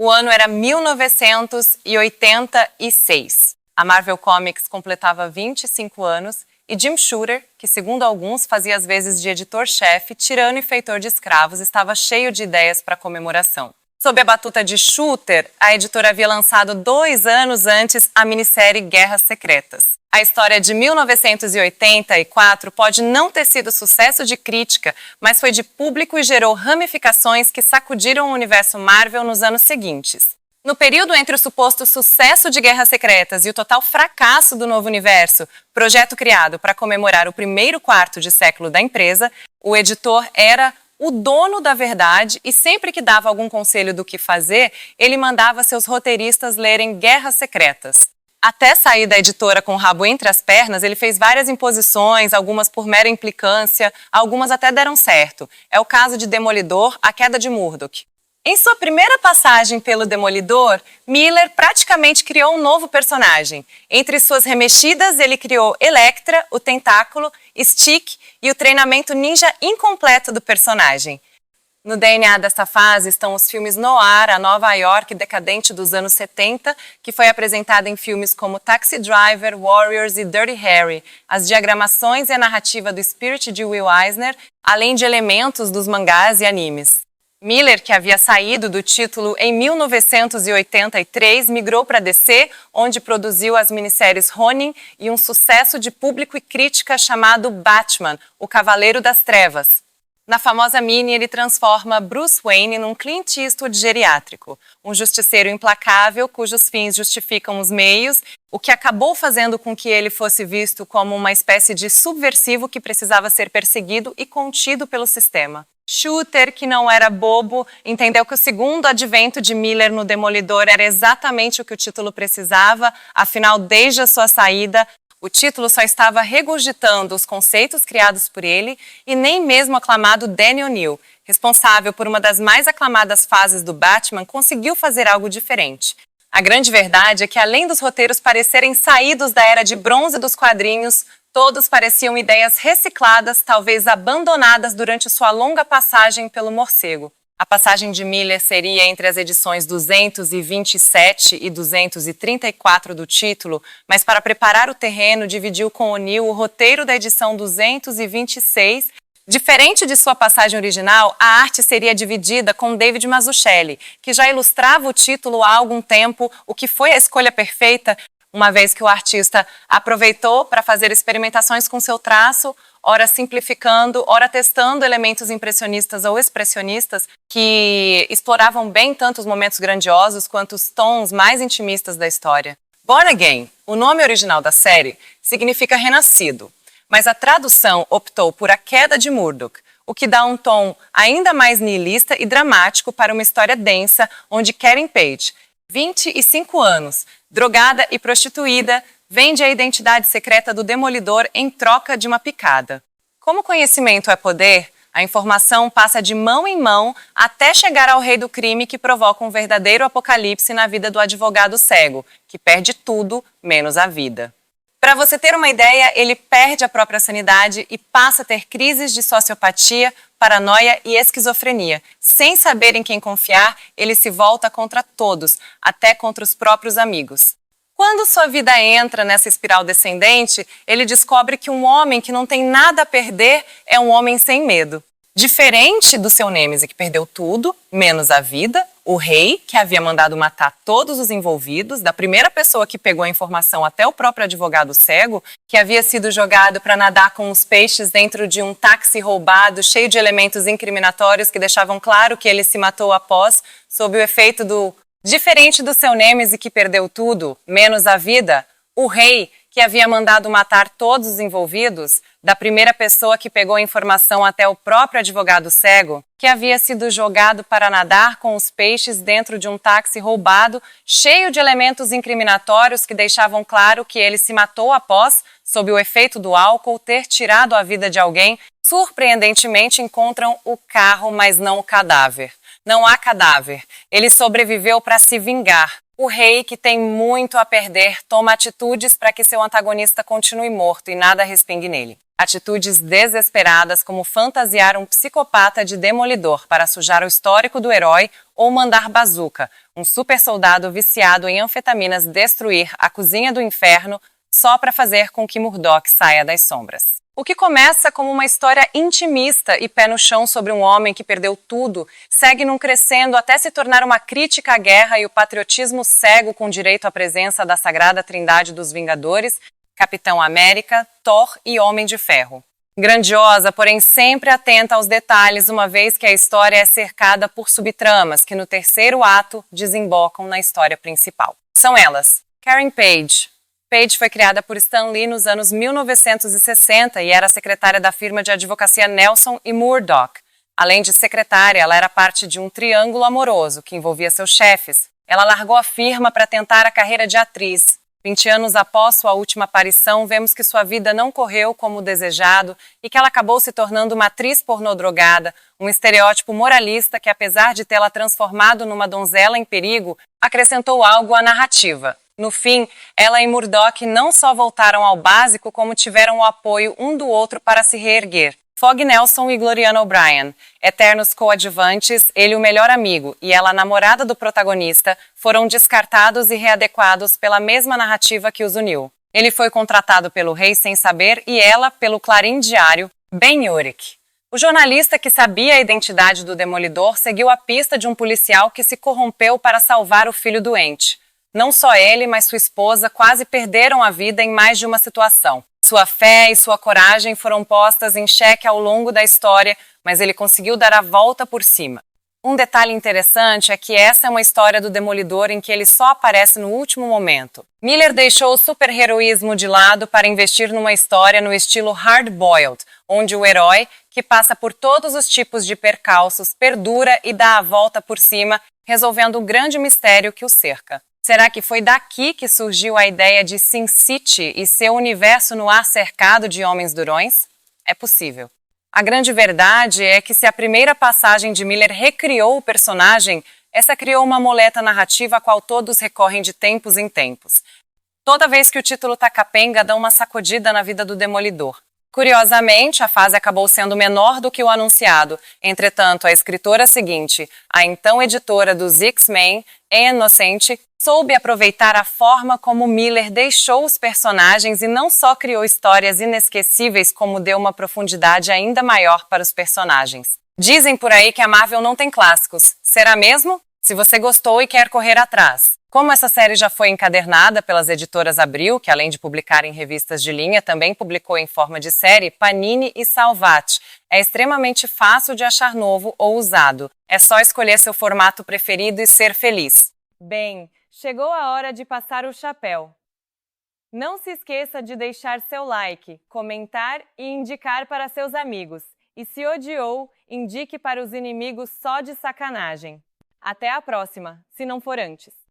O ano era 1986. A Marvel Comics completava 25 anos e Jim Shooter, que segundo alguns fazia as vezes de editor-chefe, tirano e feitor de escravos, estava cheio de ideias para comemoração. Sob a batuta de Shooter, a editora havia lançado 2 anos antes a minissérie Guerras Secretas. A história de 1984 pode não ter sido sucesso de crítica, mas foi de público e gerou ramificações que sacudiram o universo Marvel nos anos seguintes. No período entre o suposto sucesso de Guerras Secretas e o total fracasso do novo universo, projeto criado para comemorar o primeiro quarto de século da empresa, o editor era o dono da verdade e sempre que dava algum conselho do que fazer, ele mandava seus roteiristas lerem Guerras Secretas. Até sair da editora com o rabo entre as pernas, ele fez várias imposições, algumas por mera implicância, algumas até deram certo. É o caso de Demolidor, A Queda de Murdoch. Em sua primeira passagem pelo Demolidor, Miller praticamente criou um novo personagem. Entre suas remexidas, ele criou Elektra, o Tentáculo, Stick e o treinamento ninja incompleto do personagem. No DNA desta fase estão os filmes noir, a Nova York decadente dos anos 70, que foi apresentada em filmes como Taxi Driver, Warriors e Dirty Harry, as diagramações e a narrativa do Spirit de Will Eisner, além de elementos dos mangás e animes. Miller, que havia saído do título em 1983, migrou para DC, onde produziu as minisséries Ronin e um sucesso de público e crítica chamado Batman, o Cavaleiro das Trevas. Na famosa mini, ele transforma Bruce Wayne num Clint Eastwood geriátrico, um justiceiro implacável cujos fins justificam os meios, o que acabou fazendo com que ele fosse visto como uma espécie de subversivo que precisava ser perseguido e contido pelo sistema. Shooter, que não era bobo, entendeu que o segundo advento de Miller no Demolidor era exatamente o que o título precisava, afinal, desde a sua saída, o título só estava regurgitando os conceitos criados por ele e nem mesmo o aclamado Danny O'Neill, responsável por uma das mais aclamadas fases do Batman, conseguiu fazer algo diferente. A grande verdade é que, além dos roteiros parecerem saídos da era de bronze dos quadrinhos, todos pareciam ideias recicladas, talvez abandonadas durante sua longa passagem pelo Morcego. A passagem de Miller seria entre as edições 227 e 234 do título, mas para preparar o terreno dividiu com O'Neill o roteiro da edição 226. Diferente de sua passagem original, a arte seria dividida com David Mazzucchelli, que já ilustrava o título há algum tempo, o que foi a escolha perfeita, uma vez que o artista aproveitou para fazer experimentações com seu traço, ora simplificando, ora testando elementos impressionistas ou expressionistas que exploravam bem tanto os momentos grandiosos quanto os tons mais intimistas da história. Born Again, o nome original da série, significa renascido, mas a tradução optou por A Queda de Murdoch, o que dá um tom ainda mais nihilista e dramático para uma história densa onde Karen Page, 25 anos, drogada e prostituída, vende a identidade secreta do Demolidor em troca de uma picada. Como conhecimento é poder, a informação passa de mão em mão até chegar ao rei do crime que provoca um verdadeiro apocalipse na vida do advogado cego, que perde tudo menos a vida. Para você ter uma ideia, ele perde a própria sanidade e passa a ter crises de sociopatia, paranoia e esquizofrenia. Sem saber em quem confiar, ele se volta contra todos, até contra os próprios amigos. Quando sua vida entra nessa espiral descendente, ele descobre que um homem que não tem nada a perder é um homem sem medo. Diferente do seu nêmese, que perdeu tudo, menos a vida, o rei, que havia mandado matar todos os envolvidos, da primeira pessoa que pegou a informação até o próprio advogado cego, que havia sido jogado para nadar com os peixes dentro de um táxi roubado, cheio de elementos incriminatórios que deixavam claro que ele se matou após, sob o efeito do... Diferente do seu nêmese que perdeu tudo, menos a vida, o rei, que havia mandado matar todos os envolvidos, da primeira pessoa que pegou a informação até o próprio advogado cego, que havia sido jogado para nadar com os peixes dentro de um táxi roubado, cheio de elementos incriminatórios que deixavam claro que ele se matou após, sob o efeito do álcool, ter tirado a vida de alguém, surpreendentemente encontram o carro, mas não o cadáver. Não há cadáver. Ele sobreviveu para se vingar. O rei, que tem muito a perder, toma atitudes para que seu antagonista continue morto e nada respingue nele. Atitudes desesperadas como fantasiar um psicopata de demolidor para sujar o histórico do herói ou mandar Bazooka, um super soldado viciado em anfetaminas, destruir a cozinha do inferno só para fazer com que Murdoch saia das sombras. O que começa como uma história intimista e pé no chão sobre um homem que perdeu tudo, segue num crescendo até se tornar uma crítica à guerra e o patriotismo cego com direito à presença da sagrada trindade dos Vingadores, Capitão América, Thor e Homem de Ferro. Grandiosa, porém sempre atenta aos detalhes, uma vez que a história é cercada por subtramas que no terceiro ato desembocam na história principal. São elas: Karen Page. Page foi criada por Stan Lee nos anos 1960 e era secretária da firma de advocacia Nelson e Murdoch. Além de secretária, ela era parte de um triângulo amoroso que envolvia seus chefes. Ela largou a firma para tentar a carreira de atriz. 20 anos após sua última aparição, vemos que sua vida não correu como desejado e que ela acabou se tornando uma atriz pornô drogada, um estereótipo moralista que, apesar de tê-la transformado numa donzela em perigo, acrescentou algo à narrativa. No fim, ela e Murdoch não só voltaram ao básico, como tiveram o apoio um do outro para se reerguer. Fogg Nelson e Gloriana O'Brien, eternos coadjuvantes, ele o melhor amigo e ela a namorada do protagonista, foram descartados e readequados pela mesma narrativa que os uniu. Ele foi contratado pelo rei sem saber e ela pelo Clarim Diário, Ben Urich. O jornalista que sabia a identidade do Demolidor seguiu a pista de um policial que se corrompeu para salvar o filho doente. Não só ele, mas sua esposa quase perderam a vida em mais de uma situação. Sua fé e sua coragem foram postas em xeque ao longo da história, mas ele conseguiu dar a volta por cima. Um detalhe interessante é que essa é uma história do Demolidor em que ele só aparece no último momento. Miller deixou o super-heroísmo de lado para investir numa história no estilo hard-boiled, onde o herói, que passa por todos os tipos de percalços, perdura e dá a volta por cima, resolvendo o grande mistério que o cerca. Será que foi daqui que surgiu a ideia de Sin City e seu universo no ar cercado de homens durões? É possível. A grande verdade é que se a primeira passagem de Miller recriou o personagem, essa criou uma muleta narrativa a qual todos recorrem de tempos em tempos. Toda vez que o título tá capenga, dá uma sacudida na vida do Demolidor. Curiosamente, a fase acabou sendo menor do que o anunciado. Entretanto, a escritora seguinte, a então editora dos X-Men, Anne Nocenti, soube aproveitar a forma como Miller deixou os personagens e não só criou histórias inesquecíveis, como deu uma profundidade ainda maior para os personagens. Dizem por aí que a Marvel não tem clássicos. Será mesmo? Se você gostou e quer correr atrás. Como essa série já foi encadernada pelas editoras Abril, que além de publicar em revistas de linha, também publicou em forma de série, Panini e Salvat, é extremamente fácil de achar novo ou usado. É só escolher seu formato preferido e ser feliz. Bem, chegou a hora de passar o chapéu. Não se esqueça de deixar seu like, comentar e indicar para seus amigos. E se odiou, indique para os inimigos só de sacanagem. Até a próxima, se não for antes.